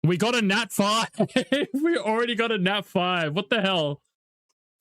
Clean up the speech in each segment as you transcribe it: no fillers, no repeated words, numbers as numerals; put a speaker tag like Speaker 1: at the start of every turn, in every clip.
Speaker 1: We got a nat 5. We already got a nat 5. What the hell?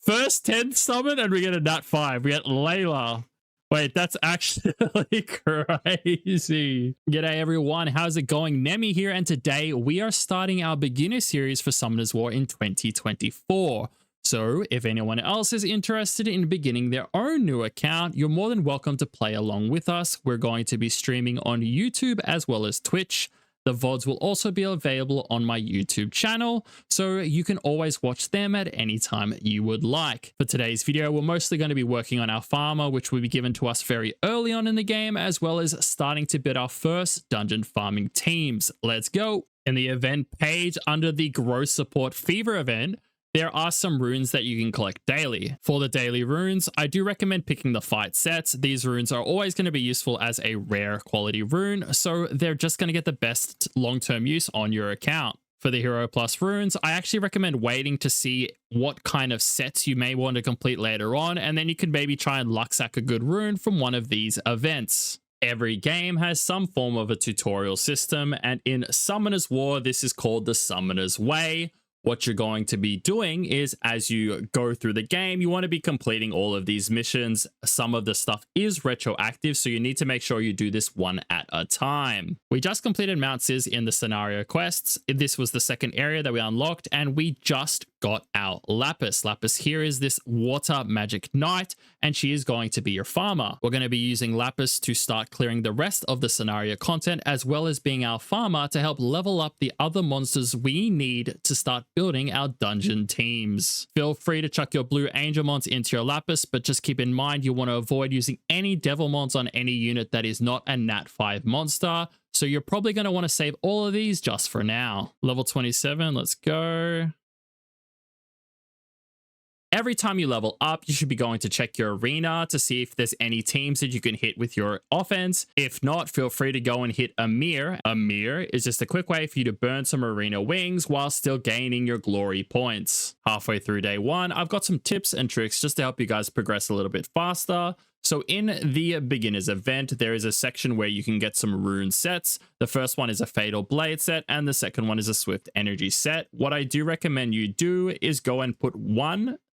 Speaker 1: First 10th summon and we get a nat 5. We get Layla. Wait, that's actually crazy. G'day everyone, how's it going? Nemi here, and today we are starting our beginner series for Summoners War in 2024. So if anyone else is interested in beginning their own new account, you're more than welcome to play along with us. We're going to be streaming on YouTube as well as Twitch. The VODs will also be available on my YouTube channel, so you can always watch them at any time you would like. For today's video, we're mostly going to be working on our farmer, which will be given to us very early on in the game, as well as starting to build our first dungeon farming teams. Let's go! In the event page under the Growth Support Fever event, there are some runes that you can collect daily. For the daily runes, I do recommend picking the fight sets. These runes are always going to be useful as a rare quality rune, so they're just going to get the best long-term use on your account. For the Hero Plus runes, I actually recommend waiting to see what kind of sets you may want to complete later on, and then you can maybe try and luck sack a good rune from one of these events. Every game has some form of a tutorial system, and in Summoners War, this is called the Summoner's Way. What you're going to be doing is, as you go through the game, you want to be completing all of these missions. Some of the stuff is retroactive, so you need to make sure you do this one at a time. We just completed Mount Sis in the scenario quests. This was the second area that we unlocked, and we just got our Lapis. Lapis here is this water magic knight, and she is going to be your farmer. We're going to be using Lapis to start clearing the rest of the scenario content, as well as being our farmer to help level up the other monsters we need to start building our dungeon teams. Feel free to chuck your blue angel mons into your Lapis, but just keep in mind you want to avoid using any devil mons on any unit that is not a nat 5 monster. So you're probably going to want to save all of these just for now. Level 27, let's go. Every time you level up, you should be going to check your arena to see if there's any teams that you can hit with your offense. If not, feel free to go and hit a mirror. A mirror is just a quick way for you to burn some arena wings while still gaining your glory points. Halfway through day one, I've got some tips and tricks just to help you guys progress a little bit faster. So in the beginners event, there is a section where you can get some rune sets. The first one is a Fatal Blade set, and the second one is a Swift Energy set. What I do recommend you do is go and put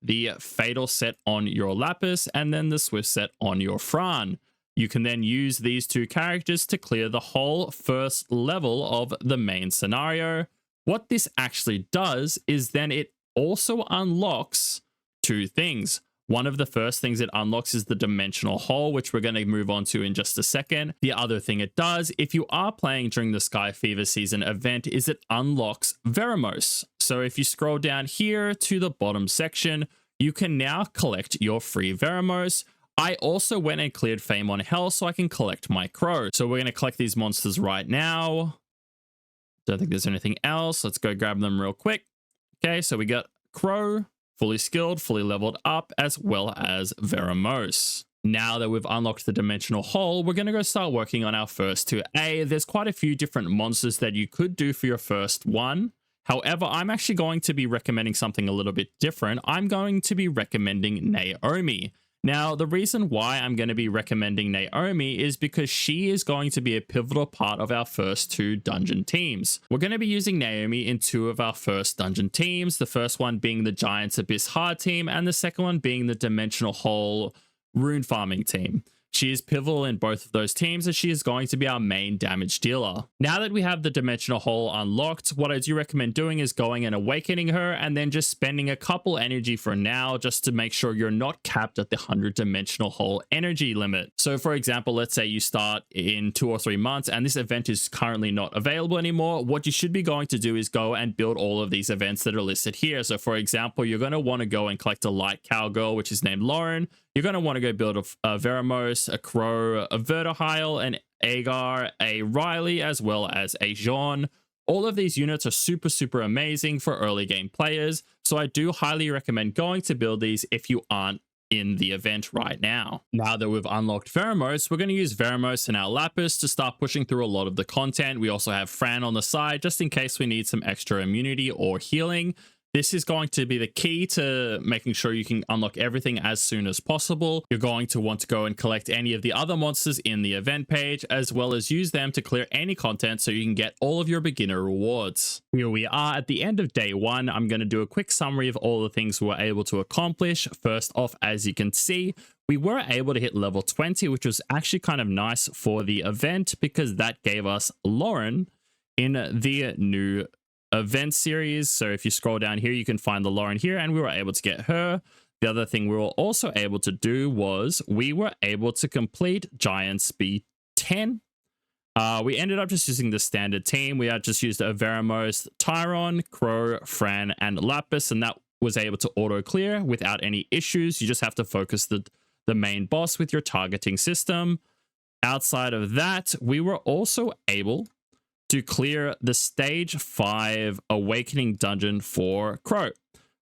Speaker 1: the Fatal set on your Lapis, and then the Swift set on your Fran. You can then use these two characters to clear the whole first level of the main scenario. What this actually does is then it also unlocks two things. One of the first things it unlocks is the dimensional hole, which we're going to move on to in just a second. The other thing it does, if you are playing during the Sky Fever season event, is it unlocks Veromos. So if you scroll down here to the bottom section, you can now collect your free Veromos. I also went and cleared Fame on Hell so I can collect my Crow. So we're going to collect these monsters right now. Don't think there's anything else. Let's go grab them real quick. Okay, so we got Crow, fully skilled, fully leveled up, as well as Veromos. Now that we've unlocked the dimensional hole, we're going to go start working on our first two. There's quite a few different monsters that you could do for your first one. However, I'm actually going to be recommending something a little bit different. I'm going to be recommending Naomi. Now, the reason why I'm going to be recommending Naomi is because she is going to be a pivotal part of our first two dungeon teams. We're going to be using Naomi in two of our first dungeon teams, the first one being the Giants Abyss Hard team, and the second one being the Dimensional Hole Rune Farming team. She is pivotal in both of those teams, and she is going to be our main damage dealer. Now that we have the Dimensional Hole unlocked, what I do recommend doing is going and awakening her, and then just spending a couple energy for now, just to make sure you're not capped at the 100 Dimensional Hole energy limit. So for example, let's say you start in 2 or 3 months, and this event is currently not available anymore. What you should be going to do is go and build all of these events that are listed here. So for example, you're going to want to go and collect a Light Cowgirl, which is named Lauren. You're going to want to go build a Veromos, a Crow, a Vertihile, an Agar, a Riley, as well as a Jean. All of these units are super amazing for early game players, so I do highly recommend going to build these if you aren't in the event right now. Now that we've unlocked Veromos, we're going to use Veromos in our Lapis to start pushing through a lot of the content. We also have Fran on the side, just in case we need some extra immunity or healing. This is going to be the key to making sure you can unlock everything as soon as possible. You're going to want to go and collect any of the other monsters in the event page, as well as use them to clear any content so you can get all of your beginner rewards. Here we are at the end of day 1. I'm going to do a quick summary of all the things we were able to accomplish. First off, as you can see, we were able to hit level 20, which was actually kind of nice for the event because that gave us Lauren in the new event series. So if you scroll down here, you can find the Lauren here, and we were able to get her. The other thing we were also able to do was we were able to complete Giant Speed 10. We ended up just using the standard team. We had just used a Veromos, Tyron, Crow, Fran, and Lapis, and that was able to auto clear without any issues. You just have to focus the main boss with your targeting system. Outside of that, we were also able to clear the stage 5 awakening dungeon for Crow.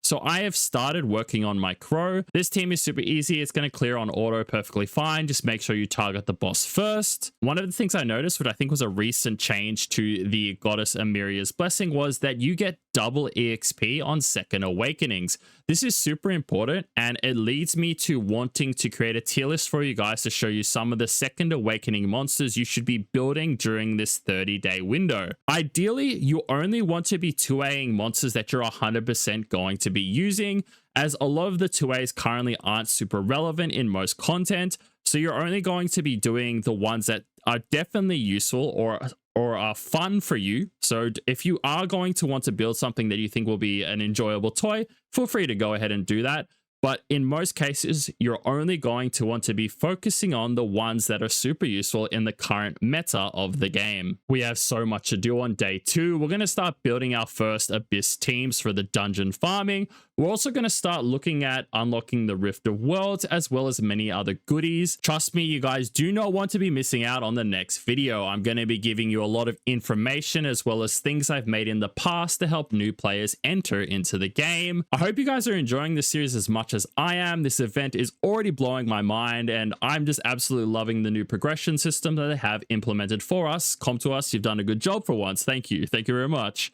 Speaker 1: So I have started working on my Crow. This team is super easy. It's going to clear on auto perfectly fine. Just make sure you target the boss first. One of the things I noticed, which I think was a recent change to the Goddess Amiria's Blessing, was that you get double EXP on second awakenings. This is super important, and it leads me to wanting to create a tier list for you guys to show you some of the second awakening monsters you should be building during this 30-day window. Ideally, you only want to be 2Aing monsters that you're 100% going to be using, as a lot of the 2As currently aren't super relevant in most content. So you're only going to be doing the ones that are definitely useful or are fun for you. So if you are going to want to build something that you think will be an enjoyable toy, feel free to go ahead and do that. But in most cases, you're only going to want to be focusing on the ones that are super useful in the current meta of the game. We have so much to do on day 2. We're going to start building our first Abyss teams for the dungeon farming. We're also going to start looking at unlocking the Rift of Worlds, as well as many other goodies. Trust me, you guys do not want to be missing out on the next video. I'm going to be giving you a lot of information, as well as things I've made in the past to help new players enter into the game. I hope you guys are enjoying this series as much as I am. This event is already blowing my mind, and I'm just absolutely loving the new progression system that they have implemented for us. Come to us, you've done a good job for once. Thank you. Thank you very much.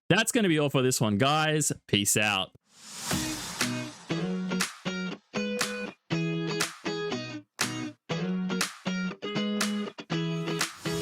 Speaker 1: That's going to be all for this one, guys. Peace out.